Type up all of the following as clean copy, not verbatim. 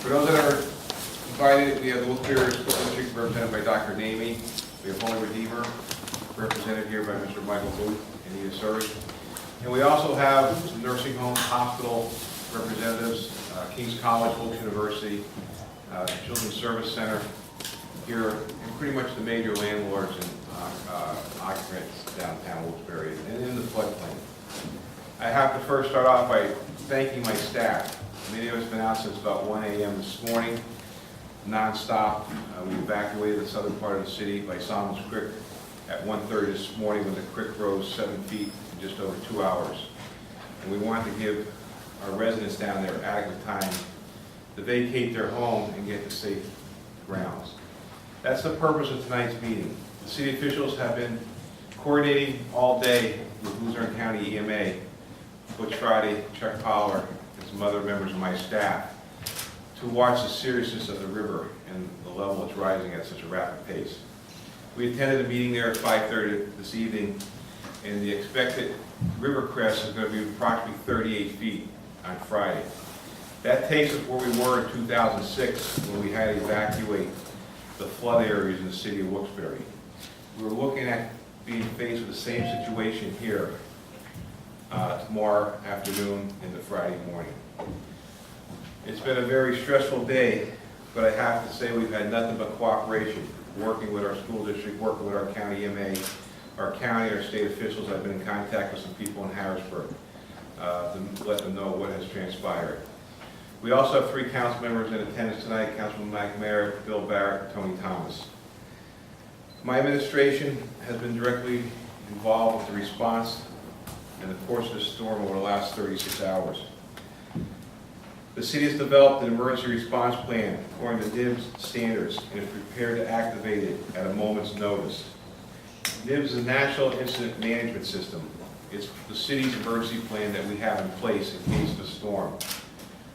For those that are invited, we have the Wilkes-Barre School District represented by Dr. Namey. We have Holy Redeemer represented here by Mr. Michael Booth and Edith Surrey. And we also have some nursing home, hospital representatives, King's College, Wilkes University, Children's Service Center here, and pretty much the major landlords and occupants downtown Wilkes-Barre and in the floodplain. I have to first start off by thanking my staff. Many of us have been out since about 1 a.m. this morning, non-stop. We evacuated the southern part of the city by Solomon's Creek at 1:30 this morning when the creek rose 7 feet in just over 2 hours. And we wanted to give our residents down there adequate time to vacate their home and get to safe grounds. That's the purpose of tonight's meeting. The city officials have been coordinating all day with Luzerne County EMA, Butch Friday, Chuck Poller, and some other members of my staff to watch the seriousness of the river and the level it's rising at such a rapid pace. We attended a meeting there at 5:30 this evening, and the expected river crest is going to be approximately 38 feet on Friday. That takes us where we were in 2006 when we had to evacuate the flood areas in the city of Wilkes-Barre. We were looking at being faced with the same situation here tomorrow afternoon into Friday morning. It's been a very stressful day, but I have to say we've had nothing but cooperation, working with our school district, working with our county EMA, our county, our state officials. I've been in contact with some people in Harrisburg to let them know what has transpired. We also have 3 council members in attendance tonight: Councilman McNamara, Bill Barrett, and Tony Thomas. My administration has been directly involved with the response and the course of the storm over the last 36 hours. The city has developed an emergency response plan according to NIMS standards and is prepared to activate it at a moment's notice. NIMS is a National Incident Management System. It's the city's emergency plan that we have in place in case of a storm.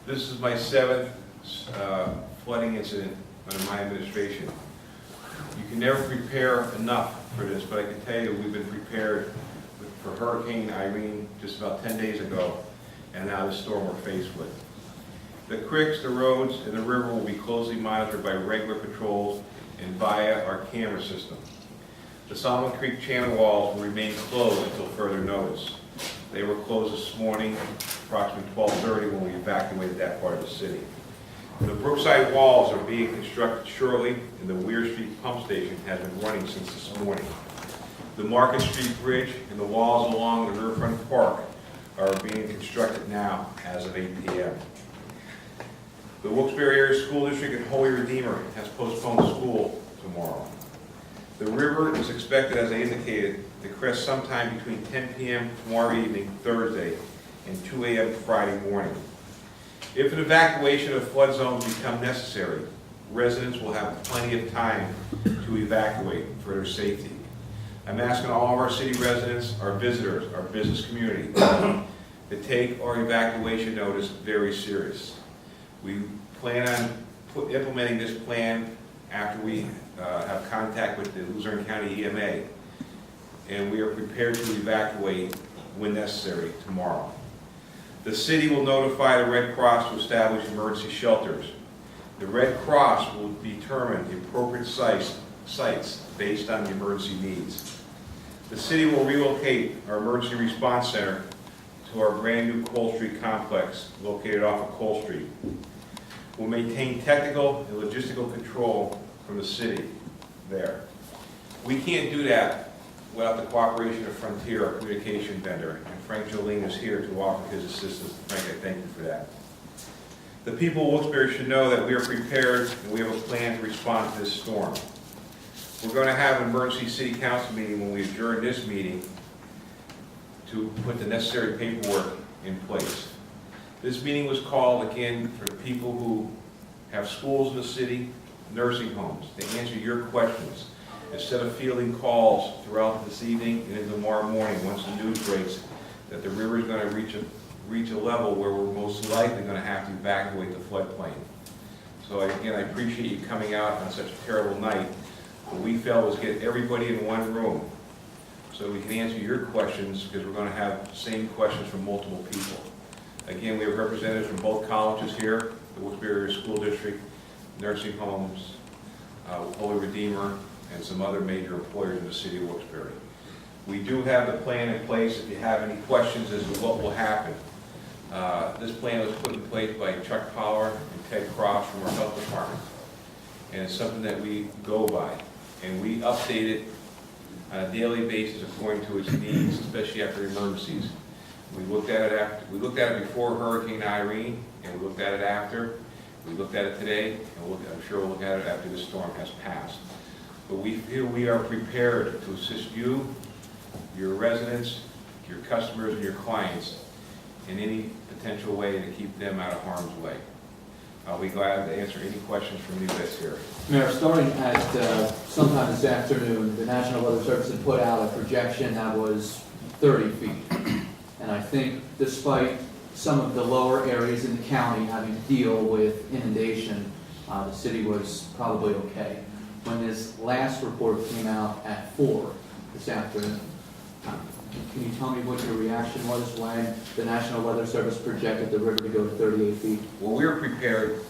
This is my 7th flooding incident under my administration. You can never prepare enough for this, but I can tell you we've been prepared for Hurricane Irene just about 10 days ago, and now the storm we're faced with. The creeks, the roads, and the river will be closely monitored by regular patrols and via our camera system. The Solomon Creek channel walls will remain closed until further notice. They were closed this morning, approximately 12:30, when we evacuated that part of the city. The Brookside walls are being constructed shortly, and the Weir Street pump station has been running since this morning. The Market Street Bridge and the walls along the Riverfront Park are being constructed now as of 8 p.m. The Wilkes-Barre Area School District and Holy Redeemer has postponed school tomorrow. The river is expected, as I indicated, to crest sometime between 10 p.m. tomorrow evening, Thursday, and 2 a.m. Friday morning. If an evacuation of flood zones become necessary, residents will have plenty of time to evacuate for their safety. I'm asking all of our city residents, our visitors, our business community, to take our evacuation notice very serious. We plan on implementing this plan after we have contact with the Luzerne County EMA, and we are prepared to evacuate when necessary tomorrow. The city will notify the Red Cross to establish emergency shelters. The Red Cross will determine the appropriate sites based on the emergency needs. The city will relocate our emergency response center to our brand new Cole Street complex located off of Cole Street. We'll maintain technical and logistical control from the city there. We can't do that without the cooperation of Frontier, our communication vendor, and Frank Jolene is here to offer his assistance. Frank, I thank you for that. The people of Wilkes-Barre should know that we are prepared and we have a plan to respond to this storm. We're going to have an emergency city council meeting when we adjourn this meeting to put the necessary paperwork in place. This meeting was called again for the people who have schools in the city, nursing homes, to answer your questions. Instead of fielding calls throughout this evening and into tomorrow morning, once the news breaks that the river is going to reach a level where we're most likely going to have to evacuate the floodplain. So again, I appreciate you coming out on such a terrible night. What we felt was get everybody in one room so we can answer your questions, because we're going to have the same questions from multiple people. Again, we have representatives from both colleges here, the Wilkes-Barre School District, nursing homes, Holy Redeemer, and some other major employers in the city of Wilkes-Barre. We do have the plan in place if you have any questions as to what will happen. This plan was put in place by Chuck Power and Ted Cross from our health department. And it's something that we go by. And we update it on a daily basis according to its needs, especially after emergencies. We looked at it before Hurricane Irene, and we looked at it after. We looked at it today, and I'm sure we'll look at it after the storm has passed. But we feel we are prepared to assist you, your residents, your customers, and your clients in any potential way to keep them out of harm's way. I'll be glad to answer any questions from you that's here. Mayor, starting at sometime this afternoon, the National Weather Service had put out a projection that was 30 feet. And I think despite some of the lower areas in the county having to deal with inundation, the city was probably okay. When this last report came out at 4 this afternoon, can you tell me what your reaction was when the National Weather Service projected the river to go to 38 feet? Well, we were prepared.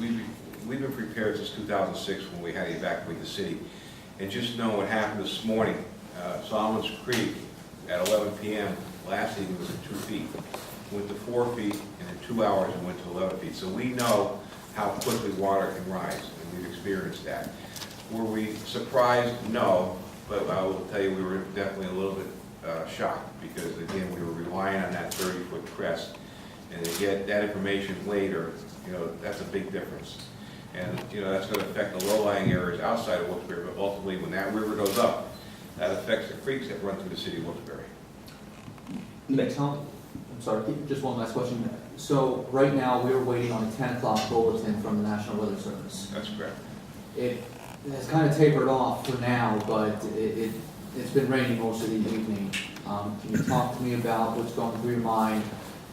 We've been prepared since 2006 when we had to evacuate the city. And just know what happened this morning. Solomon's Creek at 11 p.m. last evening was at 2 feet. Went to 4 feet, and in 2 hours it went to 11 feet. So we know how quickly water can rise, and we've experienced that. Were we surprised? No, but I will tell you we were definitely a little bit shocked because, again, we were relying on that 30-foot crest. And to get that information later, that's a big difference. And, that's going to affect the low-lying areas outside of Wilkes-Barre, but ultimately when that river goes up, that affects the creeks that run through the city of Wilkes-Barre. I'm sorry, just one last question. So right now, we're waiting on a 10 o'clock bulletin from the National Weather Service. That's correct. It has kind of tapered off for now, but it's been raining most of the evening. Can you talk to me about what's going through your mind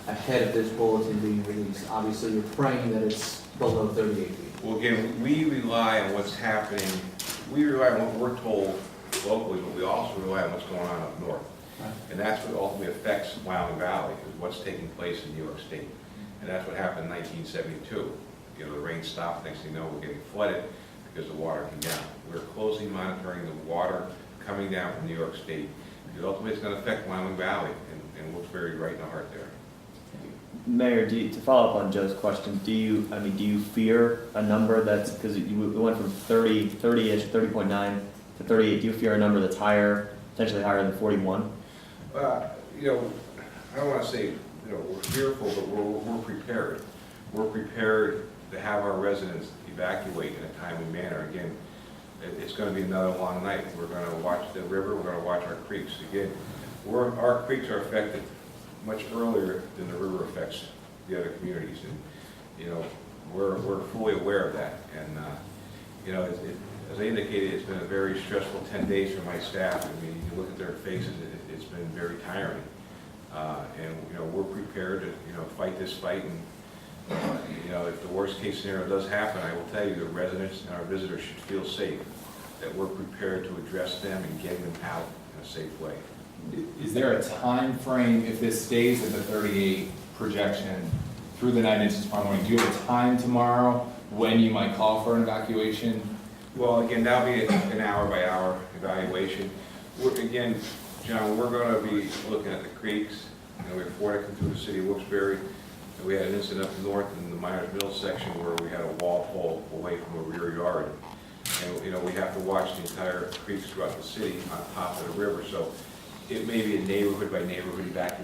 ahead of this bulletin being released? Obviously, you're praying that it's below 38 feet. Well, again, we rely on what's happening. We rely on what we're told locally, but we also rely on what's going on up north. Right. And that's what ultimately affects Wyoming Valley, is what's taking place in New York State. And that's what happened in 1972. The rain stopped, next thing you know, we're getting flooded because the water came down. We're closely monitoring the water coming down from New York State, because ultimately it's going to affect Wyoming Valley, and Wilkes-Barre right in the heart there. Mayor, to follow up on Joe's question, do you fear a number that's, because we went from 30-ish, 30.9 to 38, do you fear a number that's higher, potentially higher than 41? I don't want to say, we're fearful, but we're prepared. We're prepared to have our residents evacuate in a timely manner. Again, it's going to be another long night. We're going to watch the river, we're going to watch our creeks. Again, our creeks are affected much earlier than the river affects the other communities. And, we're fully aware of that. And, as I indicated, it's been a very stressful 10 days for my staff. I mean, you look at their faces, it's been very tiring. And, we're prepared to, fight this fight. And, if the worst case scenario does happen, I will tell you the residents and our visitors should feel safe, that we're prepared to address them and getting them out in a safe way. Is there a time frame, if this stays at the 38 projection through the 9 inches tomorrow morning, do you have a time tomorrow when you might call for an evacuation? Well, again, that'll be an hour-by-hour evaluation. Again, John, we're going to be looking at the creeks. We have 4 that come through the city of Wilkes-Barre. We had an incident up north in the Myers Mill section where we had a wall pull away from a rear yard. And, we have to watch the entire creeks throughout the city on top of the river. So it may be a neighborhood by neighborhood evacuation.